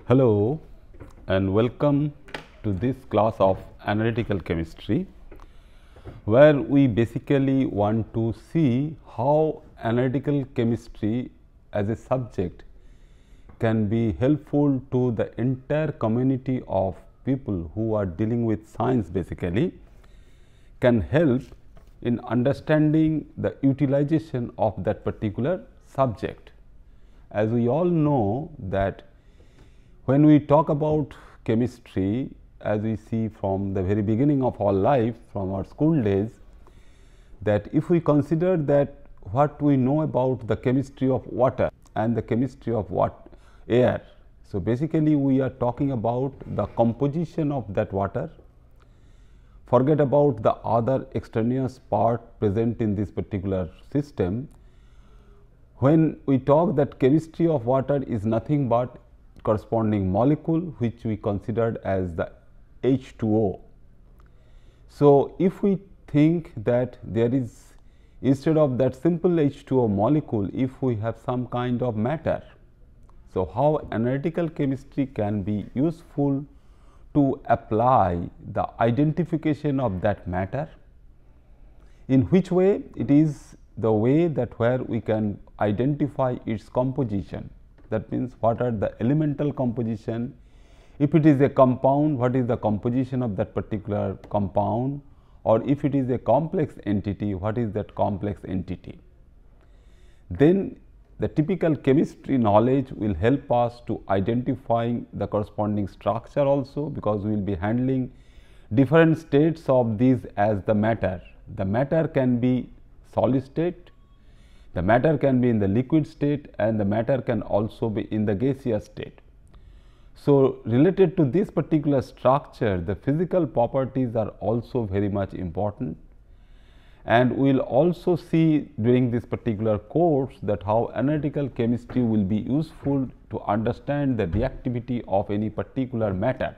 Hello and welcome to this class of analytical chemistry, where we basically want to see how analytical chemistry as a subject can be helpful to the entire community of people who are dealing with science, basically can help in understanding the utilization of that particular subject. As we all know that when we talk about chemistry, as we see from the very beginning of our life, from our school days, that if we consider that what we know about the chemistry of water and the chemistry of air. So, basically we are talking about the composition of that water, forget about the other extraneous part present in this particular system. When we talk that chemistry of water is nothing but corresponding molecule which we considered as the H2O. So, if we think that there is, instead of that simple H2O molecule, if we have some kind of matter. So, how analytical chemistry can be useful to apply the identification of that matter, in which way? It is the way that where we can identify its composition. That means, what are the elemental composition? If it is a compound, what is the composition of that particular compound, or if it is a complex entity, what is that complex entity? Then the typical chemistry knowledge will help us to identifying the corresponding structure also, because we will be handling different states of these as the matter. The matter can be solid state, the matter can be in the liquid state, and the matter can also be in the gaseous state. So, related to this particular structure, the physical properties are also very much important, and we will also see during this particular course that how analytical chemistry will be useful to understand the reactivity of any particular matter.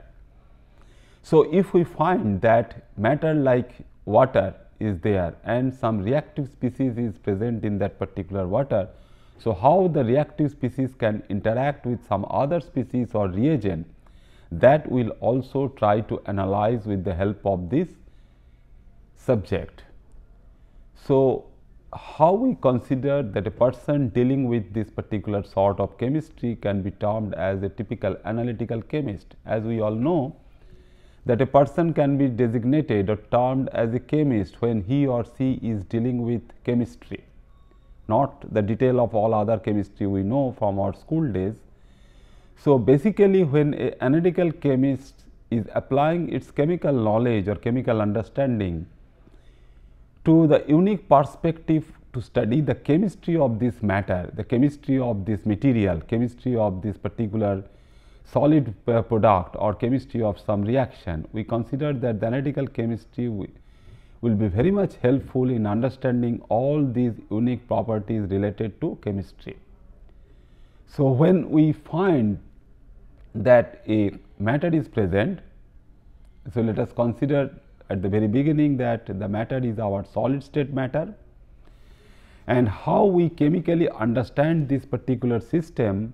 So, if we find that matter like water is there and some reactive species is present in that particular water. So, how the reactive species can interact with some other species or reagent, that we will also try to analyze with the help of this subject. So, how we consider that a person dealing with this particular sort of chemistry can be termed as a typical analytical chemist. As we all know that a person can be designated or termed as a chemist when he or she is dealing with chemistry, not the detail of all other chemistry we know from our school days. So, basically when an analytical chemist is applying its chemical knowledge or chemical understanding to the unique perspective to study the chemistry of this matter, the chemistry of this material, chemistry of this particular solid product or chemistry of some reaction, we consider that the analytical chemistry will be very much helpful in understanding all these unique properties related to chemistry. So, when we find that a matter is present, so let us consider at the very beginning that the matter is our solid state matter, and how we chemically understand this particular system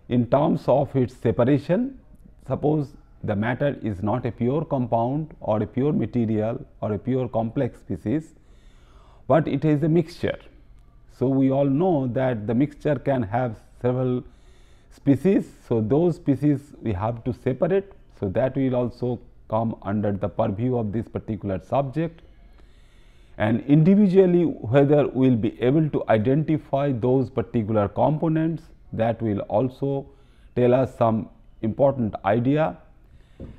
in terms of its separation. Suppose the matter is not a pure compound or a pure material or a pure complex species, but it is a mixture. So, we all know that the mixture can have several species. So, those species we have to separate. So, that will also come under the purview of this particular subject, and individually whether we will be able to identify those particular components, that will also tell us some important idea.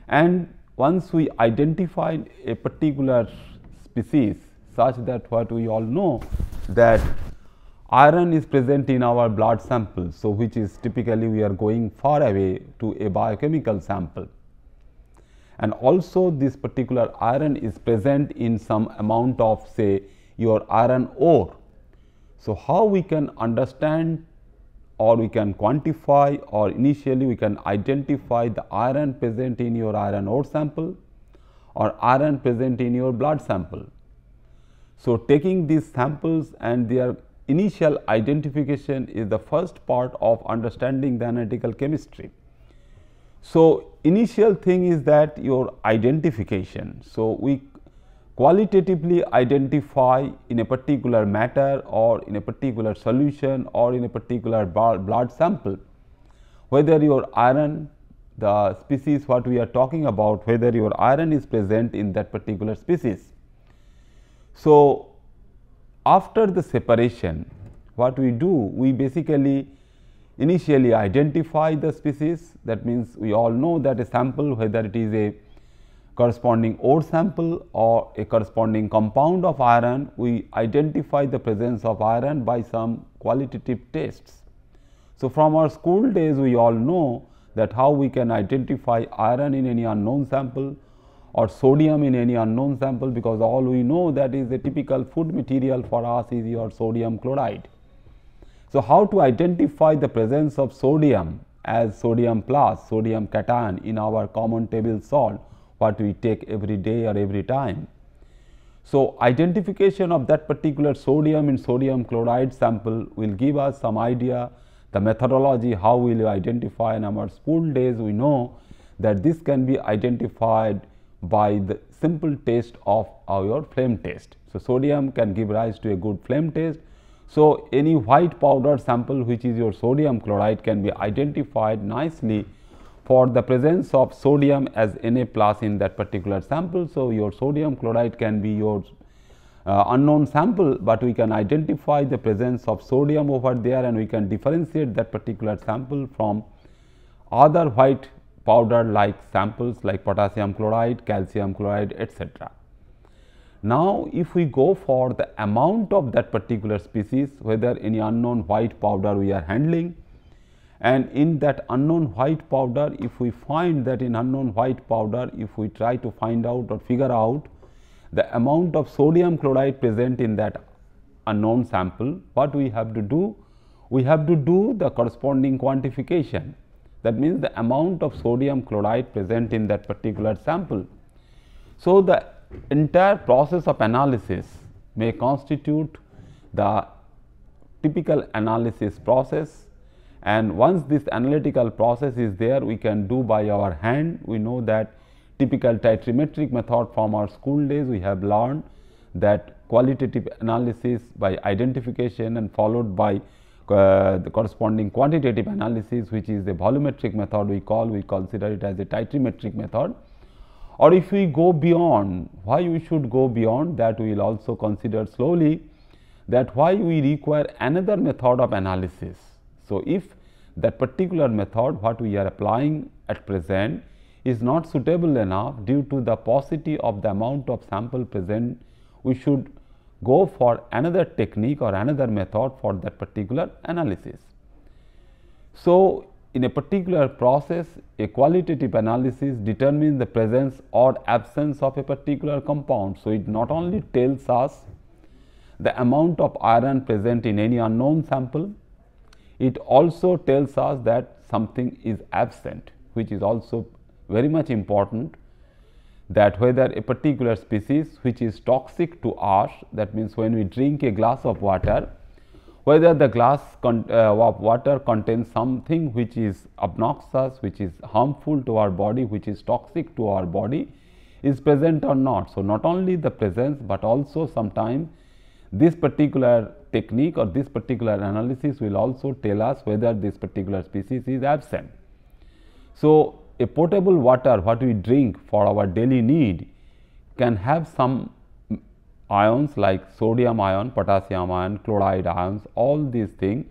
And once we identify a particular species such that what we all know that iron is present in our blood sample. So, which is typically we are going far away to a biochemical sample, and also this particular iron is present in some amount of, say, your iron ore. So, how we can understand or we can quantify, or initially we can identify the iron present in your iron ore sample or iron present in your blood sample. So, taking these samples and their initial identification is the first part of understanding the analytical chemistry. So, initial thing is that your identification. So, we qualitatively identify in a particular matter or in a particular solution or in a particular blood sample whether your iron, the species what we are talking about, whether your iron is present in that particular species. So, after the separation, what we do, we basically initially identify the species. That means, we all know that a sample, whether it is a corresponding ore sample or a corresponding compound of iron, we identify the presence of iron by some qualitative tests. So, from our school days, we all know that how we can identify iron in any unknown sample or sodium in any unknown sample, because all we know that is a typical food material for us is your sodium chloride. So, how to identify the presence of sodium as sodium plus, sodium cation in our common table salt, what we take every day or every time. So, identification of that particular sodium in sodium chloride sample will give us some idea the methodology how will you identify. In our school days we know that this can be identified by the simple test of our flame test. So, sodium can give rise to a good flame test. So, any white powder sample which is your sodium chloride can be identified nicely for the presence of sodium as Na plus in that particular sample. So, your sodium chloride can be your unknown sample, but we can identify the presence of sodium over there and we can differentiate that particular sample from other white powder like samples like potassium chloride, calcium chloride, etc. Now, if we go for the amount of that particular species, whether any unknown white powder we are handling, and in that unknown white powder, if we find that in unknown white powder, if we try to find out or figure out the amount of sodium chloride present in that unknown sample, what we have to do? We have to do the corresponding quantification. That means, the amount of sodium chloride present in that particular sample. So, the entire process of analysis may constitute the typical analysis process, and once this analytical process is there, we can do by our hand. We know that typical titrimetric method from our school days, we have learned that qualitative analysis by identification and followed by the corresponding quantitative analysis, which is the volumetric method we consider it as a titrimetric method. Or if we go beyond, why we should go beyond that, we will also consider slowly that why we require another method of analysis. So, if that particular method what we are applying at present is not suitable enough due to the paucity of the amount of sample present, we should go for another technique or another method for that particular analysis. So, in a particular process, a qualitative analysis determines the presence or absence of a particular compound. So, it not only tells us the amount of iron present in any unknown sample, it also tells us that something is absent, which is also very much important, that whether a particular species which is toxic to us, that means when we drink a glass of water, whether the glass of water contains something which is obnoxious, which is harmful to our body, which is toxic to our body, is present or not. So, not only the presence, but also sometimes this particular technique or this particular analysis will also tell us whether this particular species is absent. So, a potable water what we drink for our daily need can have some ions like sodium ion, potassium ion, chloride ions, all these things,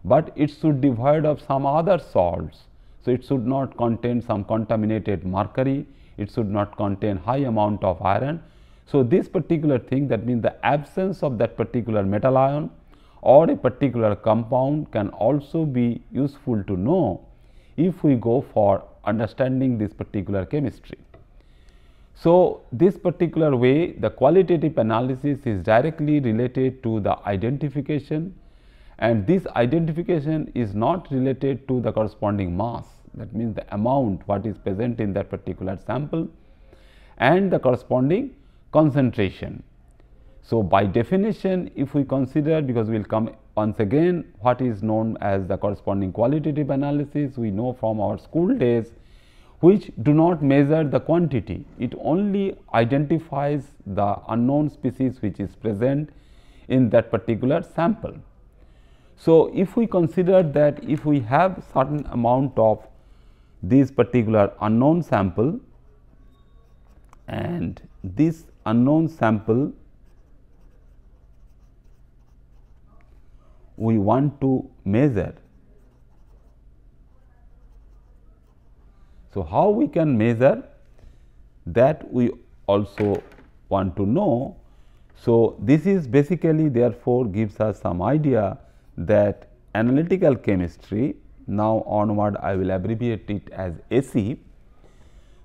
but it should be devoid of some other salts. So, it should not contain some contaminated mercury, it should not contain high amount of iron. So, this particular thing, that means the absence of that particular metal ion or a particular compound can also be useful to know if we go for understanding this particular chemistry. So, this particular way the qualitative analysis is directly related to the identification, and this identification is not related to the corresponding mass, that means the amount what is present in that particular sample and the corresponding concentration. So, by definition, if we consider, because we will come once again what is known as the corresponding qualitative analysis, we know from our school days which do not measure the quantity. It only identifies the unknown species which is present in that particular sample. So, if we consider that if we have certain amount of this particular unknown sample, and this unknown sample we want to measure. So, how we can measure that we also want to know. So, this is basically therefore gives us some idea that analytical chemistry, now onward I will abbreviate it as AC.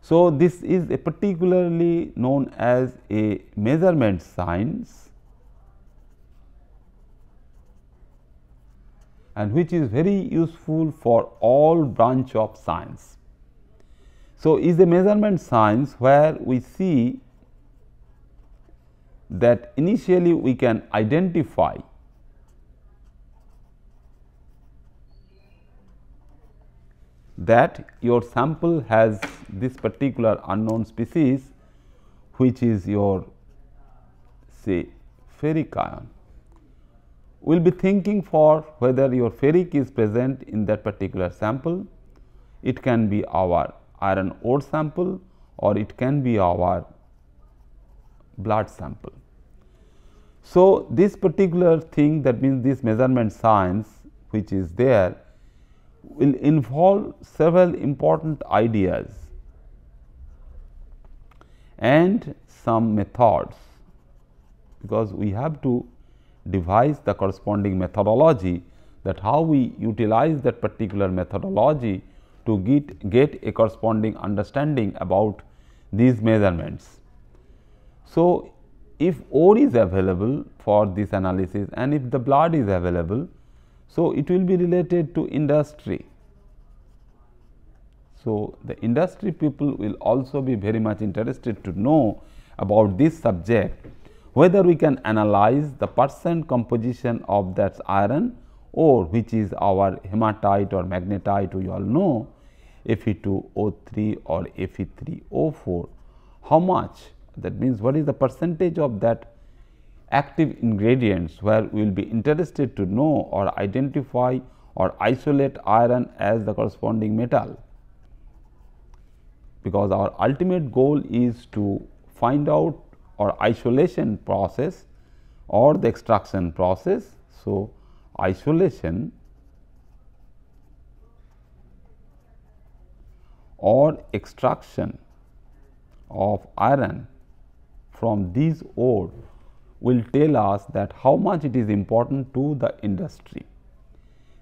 So, this is a particularly known as a measurement science, and which is very useful for all branch of science. So, is a measurement science where we see that initially we can identify that your sample has this particular unknown species, which is your say ferric ion. We will be thinking for whether your ferric is present in that particular sample. It can be our iron ore sample or it can be our blood sample. So, this particular thing, that means this measurement science which is there, will involve several important ideas and some methods, because we have to devise the corresponding methodology, that how we utilize that particular methodology to get a corresponding understanding about these measurements. So, if ore is available for this analysis and if the blood is available, so it will be related to industry. So, the industry people will also be very much interested to know about this subject, whether we can analyze the percent composition of that iron ore, which is our hematite or magnetite, we all know Fe2O3 or Fe3O4, how much, that means what is the percentage of that active ingredients, where we will be interested to know or identify or isolate iron as the corresponding metal, because our ultimate goal is to find out or isolation process or the extraction process. So, isolation or extraction of iron from these ore will tell us that how much it is important to the industry.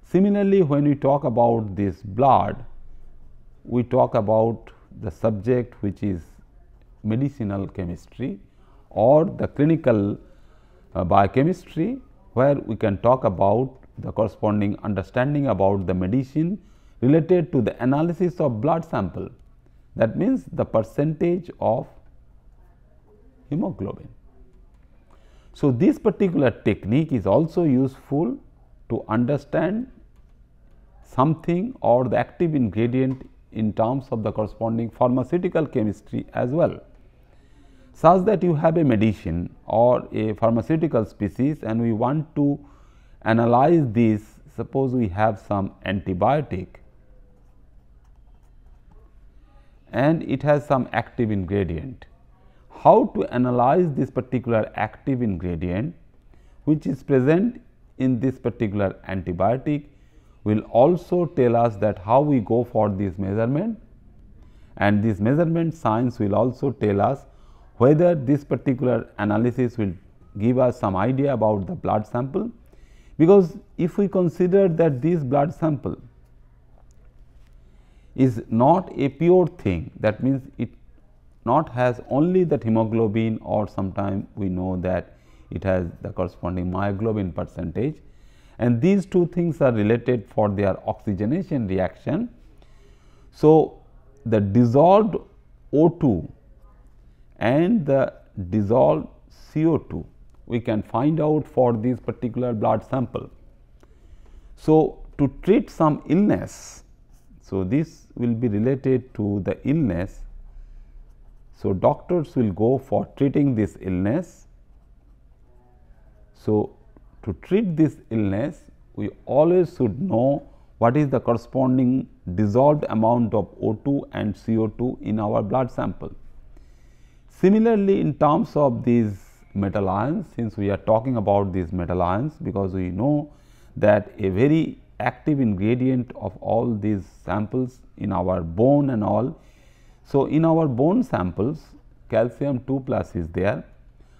Similarly, when we talk about this blood, we talk about the subject which is medicinal chemistry or the clinical biochemistry, where we can talk about the corresponding understanding about the medicine related to the analysis of blood sample, that means the percentage of hemoglobin. So, this particular technique is also useful to understand something or the active ingredient in terms of the corresponding pharmaceutical chemistry as well, such that you have a medicine or a pharmaceutical species and we want to analyze this. Suppose we have some antibiotic and it has some active ingredient. How to analyze this particular active ingredient which is present in this particular antibiotic will also tell us that how we go for this measurement, and this measurement science will also tell us whether this particular analysis will give us some idea about the blood sample, because if we consider that this blood sample is not a pure thing, that means it not has only that hemoglobin, or sometimes we know that it has the corresponding myoglobin percentage, and these two things are related for their oxygenation reaction. So, the dissolved O2 and the dissolved CO2 we can find out for this particular blood sample. So, to treat some illness, So, this will be related to the illness. So, doctors will go for treating this illness. So, to treat this illness, we always should know what is the corresponding dissolved amount of O2 and CO2 in our blood sample. Similarly, in terms of these metal ions, since we are talking about these metal ions, because we know that a very active ingredient of all these samples in our bone and all. So, in our bone samples calcium 2 plus is there,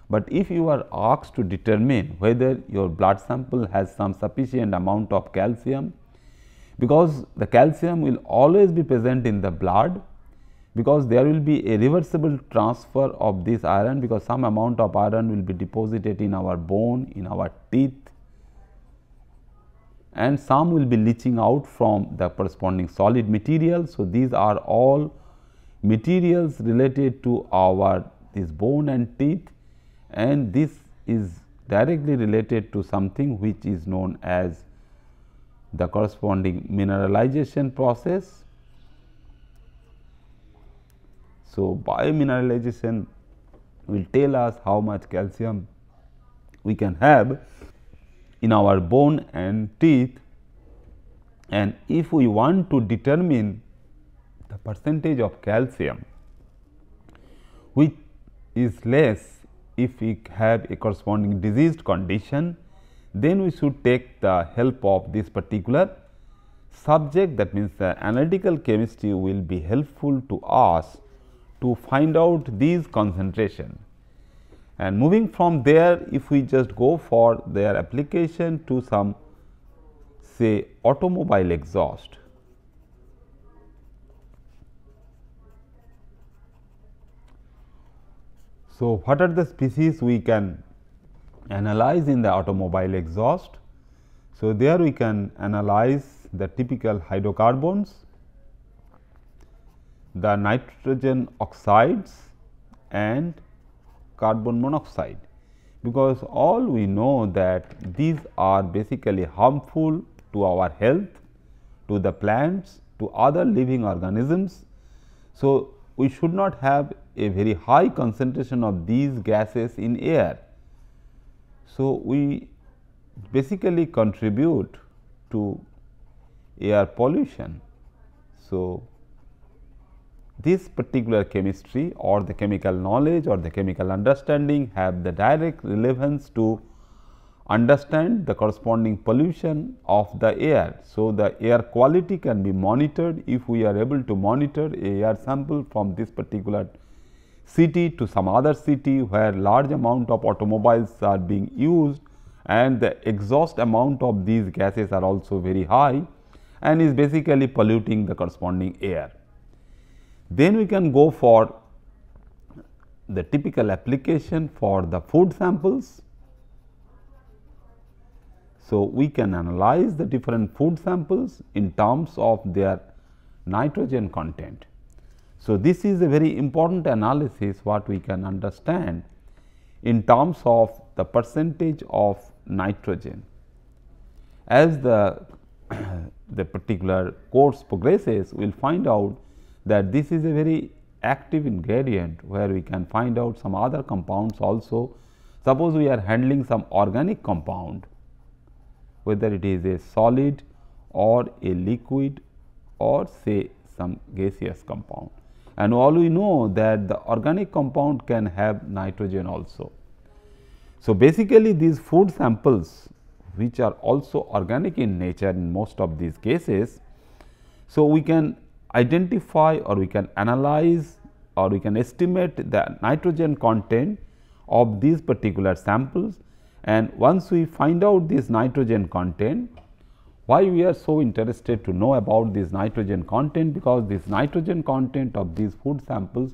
but if you are asked to determine whether your blood sample has some sufficient amount of calcium, because the calcium will always be present in the blood, because there will be a reversible transfer of this iron, because some amount of iron will be deposited in our bone, in our teeth, and some will be leaching out from the corresponding solid material. So, these are all materials related to our this bone and teeth, and this is directly related to something which is known as the corresponding mineralization process. So, biomineralization will tell us how much calcium we can have in our bone and teeth, and if we want to determine the percentage of calcium which is less if we have a corresponding diseased condition, then we should take the help of this particular subject. That means, the analytical chemistry will be helpful to us to find out these concentration. And moving from there, if we just go for their application to some say automobile exhaust. So, what are the species we can analyze in the automobile exhaust? So, there we can analyze the typical hydrocarbons, the nitrogen oxides and carbon monoxide, because all we know that these are basically harmful to our health, to the plants, to other living organisms. So, we should not have a very high concentration of these gases in air. So, we basically contribute to air pollution. So, this particular chemistry or the chemical knowledge or the chemical understanding have the direct relevance to understand the corresponding pollution of the air. So, the air quality can be monitored if we are able to monitor a air sample from this particular city to some other city where large amount of automobiles are being used, and the exhaust amount of these gases are also very high and is basically polluting the corresponding air. Then we can go for the typical application for the food samples. So, we can analyze the different food samples in terms of their nitrogen content. So, this is a very important analysis what we can understand in terms of the percentage of nitrogen. As the particular course progresses, we will find out that this is a very active ingredient where we can find out some other compounds also. Suppose we are handling some organic compound, whether it is a solid or a liquid or say some gaseous compound, and all we know that the organic compound can have nitrogen also. So, basically these food samples which are also organic in nature in most of these cases. So, we can identify or we can analyze or we can estimate the nitrogen content of these particular samples, and once we find out this nitrogen content, why we are so interested to know about this nitrogen content, because this nitrogen content of these food samples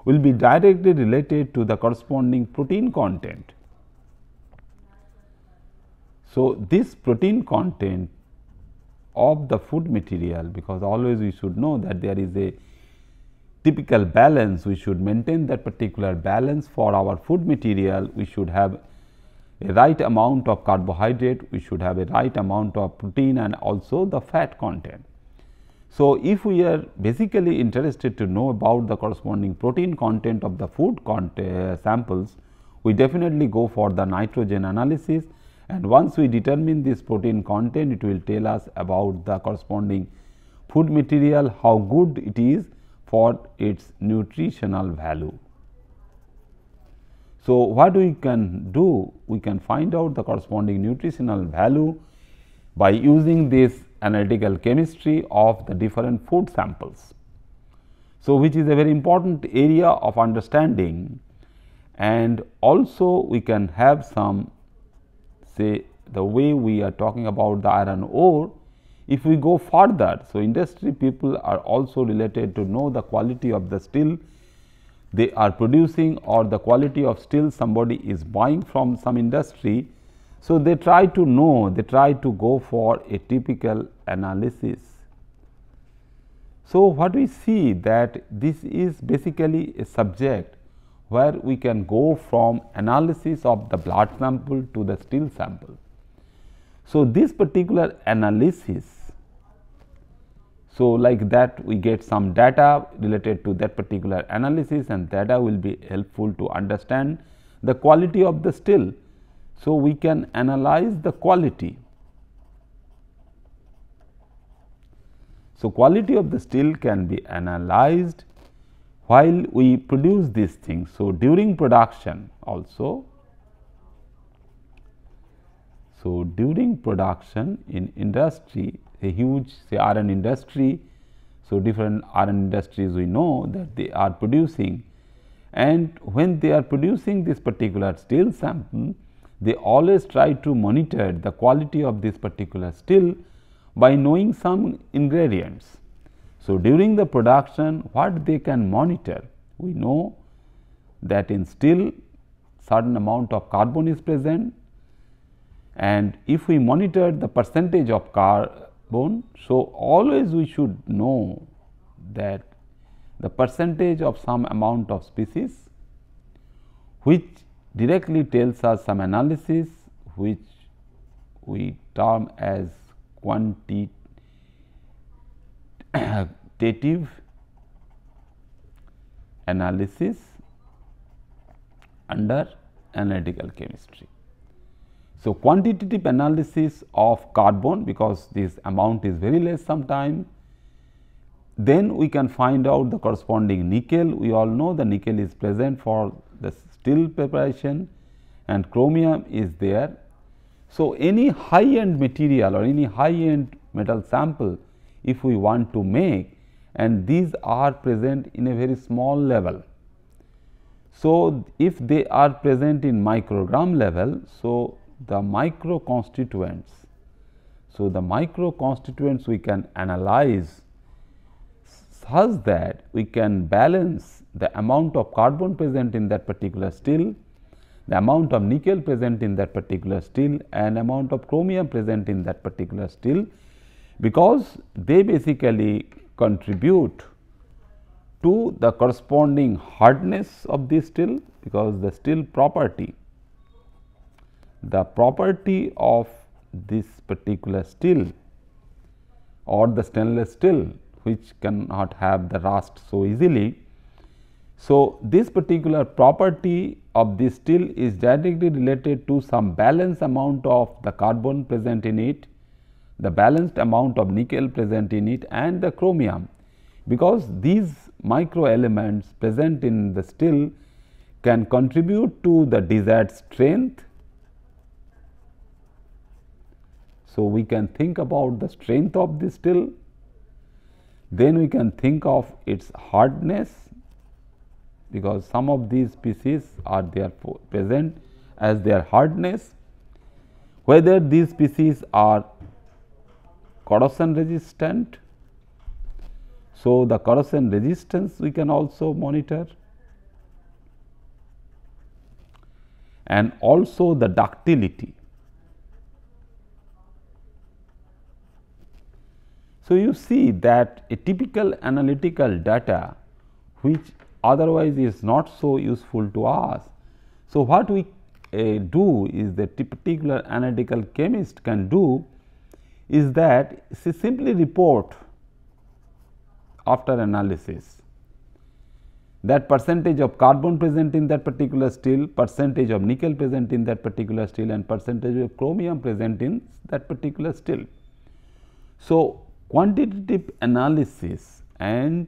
will be directly related to the corresponding protein content. So, this protein content of the food material, because always we should know that there is a typical balance, we should maintain that particular balance for our food material. We should have a right amount of carbohydrate, we should have a right amount of protein and also the fat content. So, if we are basically interested to know about the corresponding protein content of the food samples, we definitely go for the nitrogen analysis, and once we determine this protein content, it will tell us about the corresponding food material, how good it is for its nutritional value. So, what we can do? We can find out the corresponding nutritional value by using this analytical chemistry of the different food samples. So, which is a very important area of understanding, and also we can have some, say, the way we are talking about the iron ore. If we go further, so industry people are also related to know the quality of the steel they are producing or the quality of steel somebody is buying from some industry. So, they try to know, they try to go for a typical analysis. So, what we see that this is basically a subject where we can go from analysis of the blood sample to the steel sample. So, this particular analysis, so like that we get some data related to that particular analysis, and data will be helpful to understand the quality of the steel. So, we can analyze the quality. So, quality of the steel can be analyzed while we produce these things. So, during production also, so during production in industry, a huge say iron industry, so different iron industries we know that they are producing, and when they are producing this particular steel sample, they always try to monitor the quality of this particular steel by knowing some ingredients. So, during the production what they can monitor? We know that in steel certain amount of carbon is present, and if we monitor the percentage of carbon, so always we should know that the percentage of some amount of species, which directly tells us some analysis which we term as quantitative analysis under analytical chemistry. So, quantitative analysis of carbon, because this amount is very less sometime, then we can find out the corresponding nickel. We all know the nickel is present for the steel preparation and chromium is there. So, any high end material or any high end metal sample if we want to make, and these are present in a very small level. So, if they are present in microgram level, so the micro constituents, so the micro constituents we can analyze such that we can balance the amount of carbon present in that particular steel, the amount of nickel present in that particular steel, and amount of chromium present in that particular steel, because they basically contribute to the corresponding hardness of this steel, because the steel property, the property of this particular steel or the stainless steel which cannot have the rust so easily. So, this particular property of this steel is directly related to some balanced amount of the carbon present in it, the balanced amount of nickel present in it, and the chromium, because these micro elements present in the steel can contribute to the desired strength. So, we can think about the strength of the steel, then we can think of its hardness, because some of these species are therefore present as their hardness, whether these species are corrosion resistant. So, the corrosion resistance we can also monitor, and also the ductility. So, you see that a typical analytical data which otherwise is not so useful to us. So, what we do is the particular analytical chemist can do is that simply report after analysis, that percentage of carbon present in that particular steel, percentage of nickel present in that particular steel, and percentage of chromium present in that particular steel. So, quantitative analysis and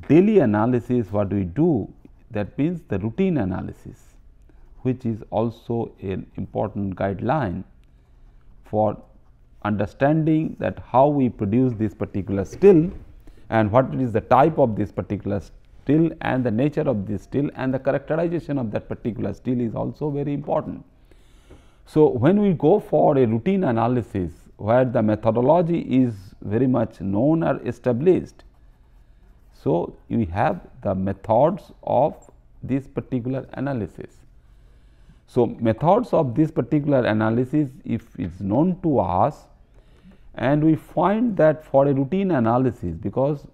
daily analysis, what we do, that means the routine analysis, which is also an important guideline for understanding that how we produce this particular steel and what is the type of this particular steel and the nature of this steel and the characterization of that particular steel is also very important. So, when we go for a routine analysis where the methodology is very much known or established, so we have the methods of this particular analysis. So, methods of this particular analysis, if it is known to us, and we find that for a routine analysis, because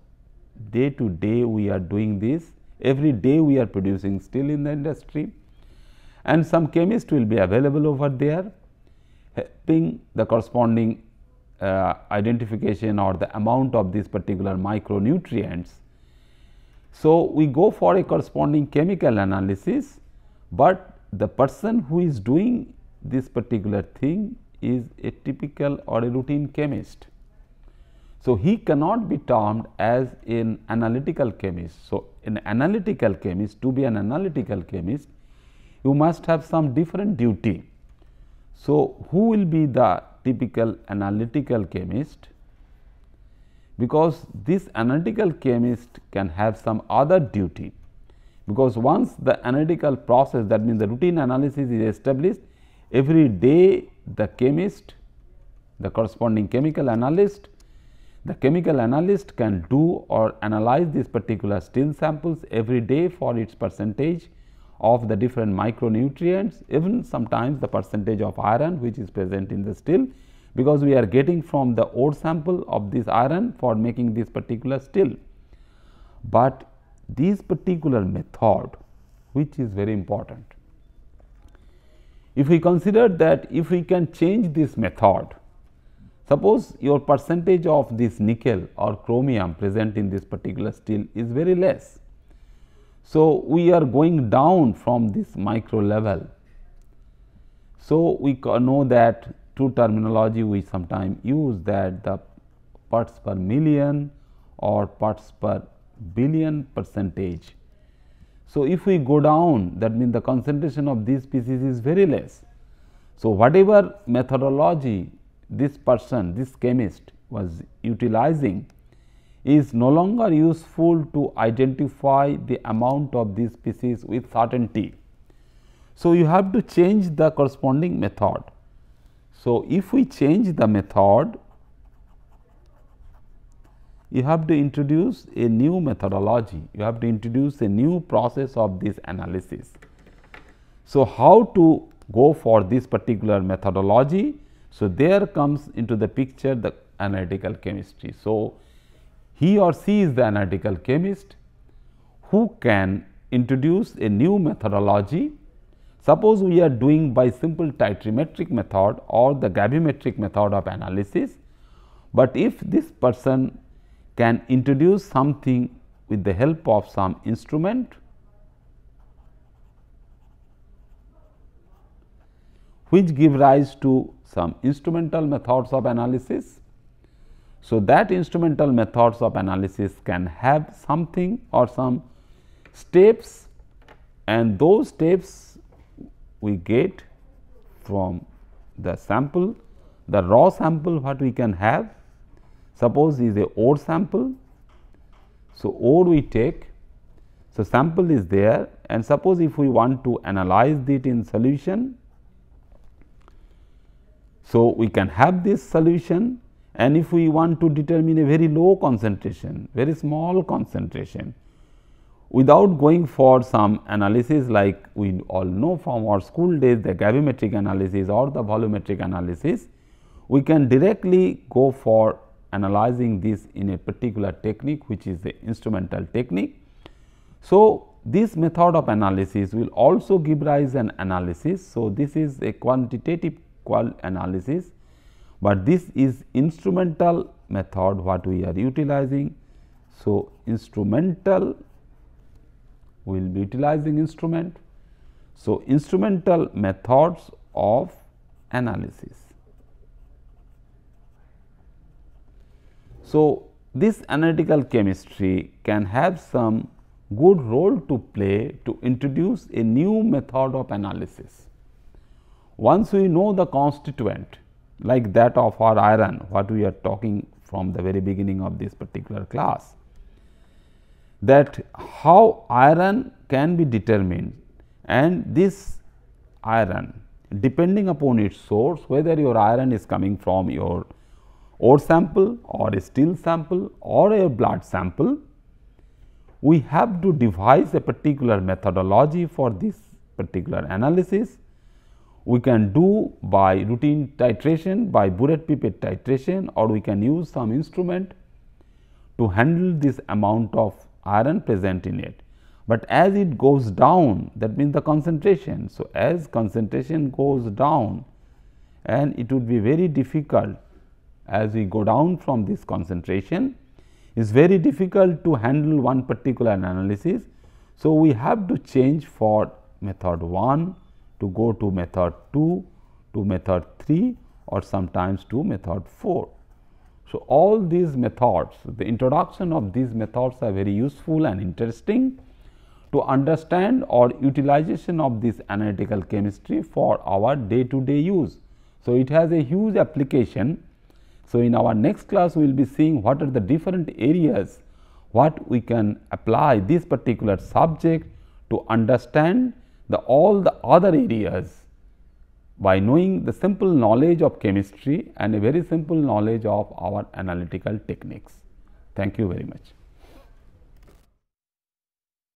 day to day we are doing this, every day we are producing steel in the industry, and some chemist will be available over there helping the corresponding identification or the amount of these particular micronutrients. So, we go for a corresponding chemical analysis, but the person who is doing this particular thing is a typical or a routine chemist. So, he cannot be termed as an analytical chemist. So, an analytical chemist, to be an analytical chemist, you must have some different duty. So, who will be the typical analytical chemist? Because this analytical chemist can have some other duty, because once the analytical process, that means the routine analysis is established, every day the chemist, the corresponding chemical analyst, the chemical analyst can do or analyze these particular steel samples every day for its percentage of the different micronutrients, even sometimes the percentage of iron which is present in the steel, because we are getting from the ore sample of this iron for making this particular steel. But this particular method, which is very important, if we consider that if we can change this method, suppose your percentage of this nickel or chromium present in this particular steel is very less. So, we are going down from this micro level. So, we know that through terminology we sometimes use that the parts per million or parts per billion percentage. So, if we go down, that means the concentration of this species is very less. So, whatever methodology this person, this chemist was utilizing is no longer useful to identify the amount of this species with certainty. So, you have to change the corresponding method. So, if we change the method, you have to introduce a new methodology, you have to introduce a new process of this analysis. So, how to go for this particular methodology? So, there comes into the picture the analytical chemistry. So, he or she is the analytical chemist who can introduce a new methodology. Suppose we are doing by simple titrimetric method or the gravimetric method of analysis, but if this person can introduce something with the help of some instrument which give rise to some instrumental methods of analysis. So, that instrumental methods of analysis can have something or some steps, and those steps we get from the sample, the raw sample what we can have. Suppose is a ore sample. So, ore we take, so sample is there, and suppose if we want to analyze it in solution, so we can have this solution, and if we want to determine a very low concentration, very small concentration, without going for some analysis like we all know from our school days, the gravimetric analysis or the volumetric analysis, we can directly go for analyzing this in a particular technique which is the instrumental technique. So, this method of analysis will also give rise an analysis. So, this is a quantitative analysis, but this is instrumental method what we are utilizing. So, instrumental, we will be utilizing instrument. So, instrumental methods of analysis. So, this analytical chemistry can have some good role to play to introduce a new method of analysis. Once we know the constituent like that of our iron, what we are talking from the very beginning of this particular class, that how iron can be determined, and this iron depending upon its source, whether your iron is coming from your ore sample or a steel sample or a blood sample, we have to devise a particular methodology for this particular analysis. We can do by routine titration, by burette pipette titration, or we can use some instrument to handle this amount of iron present in it. But as it goes down, that means the concentration. So, as concentration goes down, and it would be very difficult as we go down from this concentration, is very difficult to handle one particular analysis. So, we have to change for method 1 to go to method 2 to method 3 or sometimes to method 4. So, all these methods, the introduction of these methods are very useful and interesting to understand or utilization of this analytical chemistry for our day to day use. So, it has a huge application. So, in our next class we will be seeing what are the different areas what we can apply this particular subject to understand all the other areas by knowing the simple knowledge of chemistry and a very simple knowledge of our analytical techniques. Thank you very much.